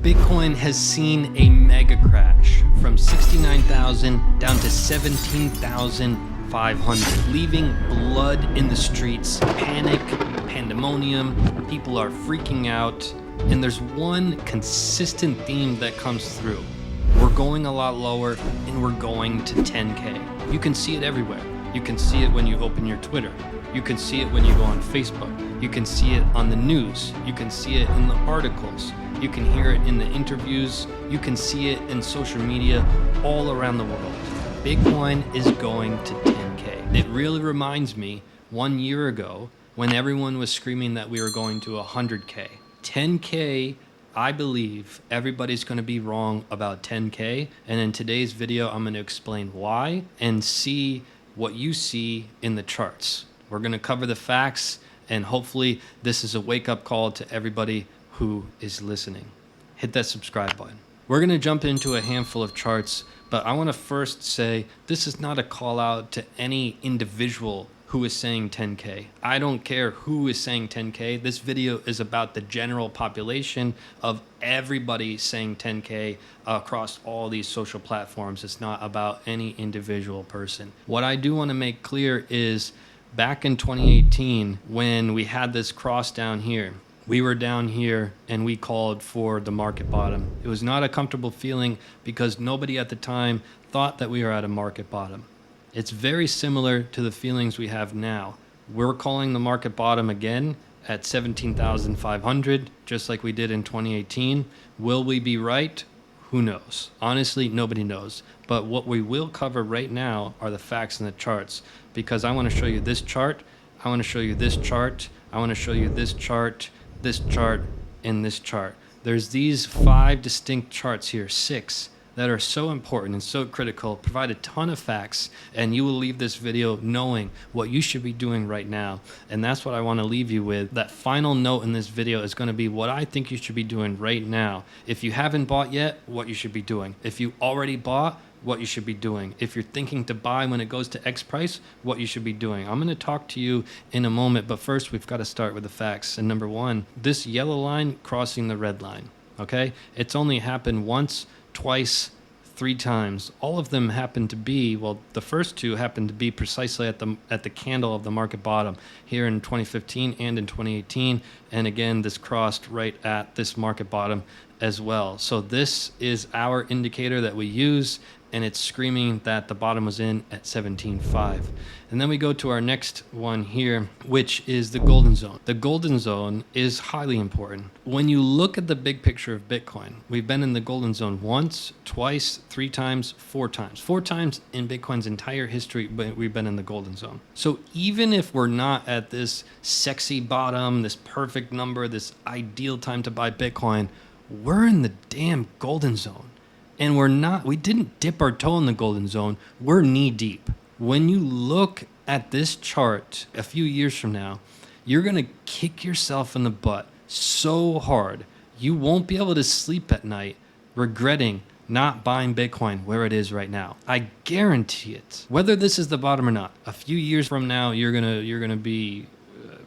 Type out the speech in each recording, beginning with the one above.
Bitcoin has seen a mega crash from 69,000 down to 17,500, leaving blood in the streets, panic, pandemonium, people are freaking out, and there's one consistent theme that comes through. We're going a lot lower and we're going to 10K. You can see it everywhere. You can see it when you open your Twitter. You can see it when you go on Facebook. You can see it on the news. You can see it in the articles. You can hear it in the interviews. You can see it in social media all around the world. Bitcoin is going to 10K. It really reminds me 1 year ago when everyone was screaming that we were going to 100K. 10K, I believe everybody's going to be wrong about 10K. And in today's video, I'm going to explain why and see what you see in the charts. We're going to cover the facts, and hopefully this is a wake-up call to everybody who is listening. Hit that subscribe button. We're going to jump into a handful of charts, but I want to first say this is not a call out to any individual who is saying 10K. I don't care who is saying 10K. This video is about the general population of everybody saying 10K across all these social platforms. It's not about any individual person. What I do want to make clear is back in 2018, when we had this cross down here, we were down here and we called for the market bottom. It was not a comfortable feeling because nobody at the time thought that we were at a market bottom. It's very similar to the feelings we have now. We're calling the market bottom again at 17,500, just like we did in 2018. Will we be right? Who knows? Honestly, nobody knows. But what we will cover right now are the facts and the charts, because I want to show you this chart, I want to show you this chart, I want to show you this chart, and this chart. There's these 5 distinct charts here, 6, that are so important and so critical, provide a ton of facts, and you will leave this video knowing what you should be doing right now. And that's what I want to leave you with. That final note in this video is going to be what I think you should be doing right now. If you haven't bought yet, what you should be doing. If you already bought, what you should be doing. If you're thinking to buy when it goes to X price, what you should be doing. I'm going to talk to you in a moment, but first we've got to start with the facts. And number 1, this yellow line crossing the red line, okay? It's only happened once, twice, 3 times. All of them happen to be, well, the first 2 happen to be precisely at the candle of the market bottom here in 2015 and in 2018. And again, this crossed right at this market bottom as well. So this is our indicator that we use, and it's screaming that the bottom was in at 17.5. And then we go to our next one here, which is the golden zone. The golden zone is highly important. When you look at the big picture of Bitcoin, we've been in the golden zone once, twice, 3 times, 4 times. 4 times in Bitcoin's entire history, but we've been in the golden zone. So even if we're not at this sexy bottom, this perfect number, this ideal time to buy Bitcoin, we're in the damn golden zone. And we didn't dip our toe in the golden zone. We're knee deep. When you look at this chart a few years from now, you're going to kick yourself in the butt so hard. You won't be able to sleep at night regretting not buying Bitcoin where it is right now. I guarantee it. Whether this is the bottom or not, a few years from now, you're going to be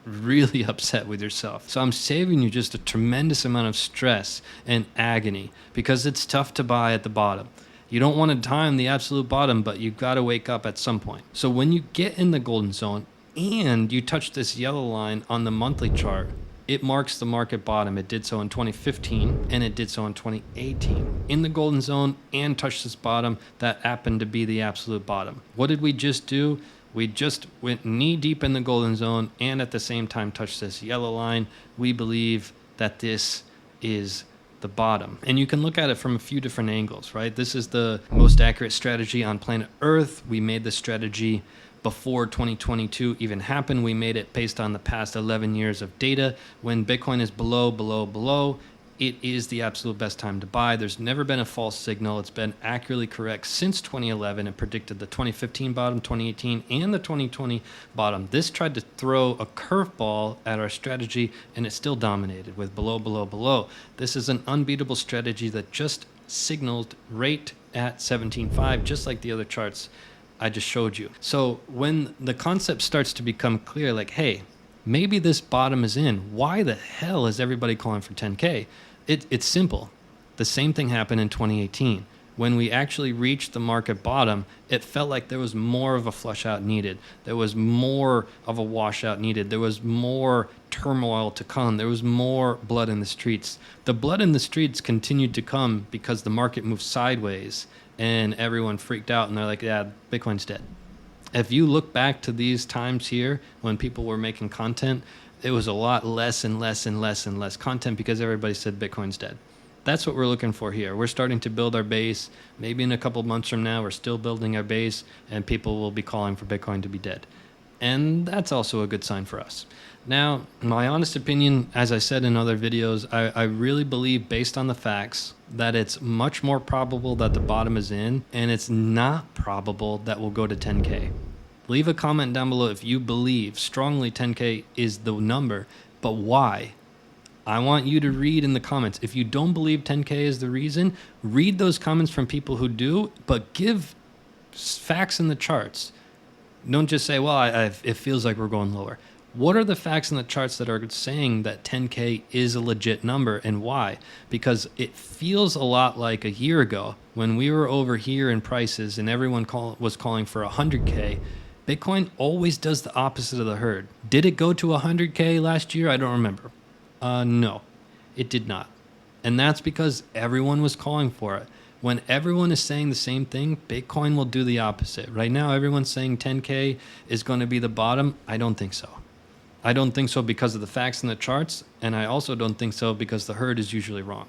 really upset with yourself. So I'm saving you just a tremendous amount of stress and agony, because it's tough to buy at the bottom. You don't want to time the absolute bottom, but you've got to wake up at some point. So when you get in the golden zone and you touch this yellow line on the monthly chart, it marks the market bottom. It did so in 2015 and it did so in 2018. In the golden zone and touched this bottom, that happened to be the absolute bottom. What did we just do? We just went knee deep in the golden zone and at the same time touched this yellow line. We believe that this is the bottom. And you can look at it from a few different angles, right? This is the most accurate strategy on planet Earth. We made this strategy before 2022 even happened. We made it based on the past 11 years of data. When Bitcoin is below, it is the absolute best time to buy. There's never been a false signal. It's been accurately correct since 2011 and predicted the 2015 bottom, 2018, and the 2020 bottom. This tried to throw a curveball at our strategy, and it still dominated with below. This is an unbeatable strategy that just signaled right at 17.5, just like the other charts I just showed you. So when the concept starts to become clear, like, hey, maybe this bottom is in. Why the hell is everybody calling for 10K? It's simple. The same thing happened in 2018. When we actually reached the market bottom, it felt like there was more of a flush out needed. There was more of a washout needed. There was more turmoil to come. There was more blood in the streets. The blood in the streets continued to come because the market moved sideways and everyone freaked out and they're like, yeah, Bitcoin's dead. If you look back to these times here when people were making content, it was a lot less and less and less and less content because everybody said Bitcoin's dead. That's what we're looking for here. We're starting to build our base. Maybe in a couple of months from now, we're still building our base and people will be calling for Bitcoin to be dead. And that's also a good sign for us. Now, my honest opinion, as I said in other videos, I really believe based on the facts that it's much more probable that the bottom is in, and it's not probable that we'll go to 10K. Leave a comment down below if you believe strongly 10K is the number, but why? I want you to read in the comments. If you don't believe 10K is the reason, read those comments from people who do, but give facts in the charts. Don't just say, well, it feels like we're going lower. What are the facts in the charts that are saying that 10K is a legit number and why? Because it feels a lot like a year ago when we were over here in prices and everyone was calling for 100K. Bitcoin always does the opposite of the herd. Did it go to 100K last year? I don't remember. No, it did not. And that's because everyone was calling for it. When everyone is saying the same thing, Bitcoin will do the opposite. Right now, everyone's saying 10K is going to be the bottom. I don't think so. I don't think so because of the facts in the charts. And I also don't think so because the herd is usually wrong.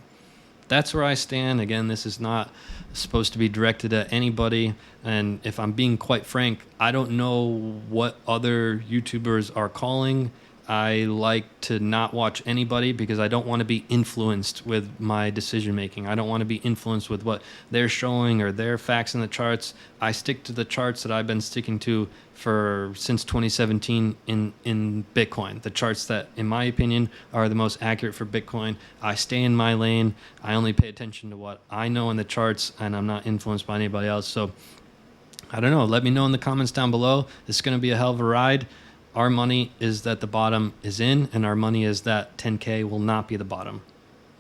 That's where I stand. Again, this is not supposed to be directed at anybody. And if I'm being quite frank, I don't know what other YouTubers are calling. I like to not watch anybody because I don't want to be influenced with my decision making. I don't want to be influenced with what they're showing or their facts in the charts. I stick to the charts that I've been sticking to since 2017 in Bitcoin. The charts that, in my opinion, are the most accurate for Bitcoin. I stay in my lane. I only pay attention to what I know in the charts, and I'm not influenced by anybody else. So I don't know. Let me know in the comments down below. This is going to be a hell of a ride. Our money is that the bottom is in, and our money is that 10K will not be the bottom.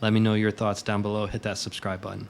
Let me know your thoughts down below. Hit that subscribe button.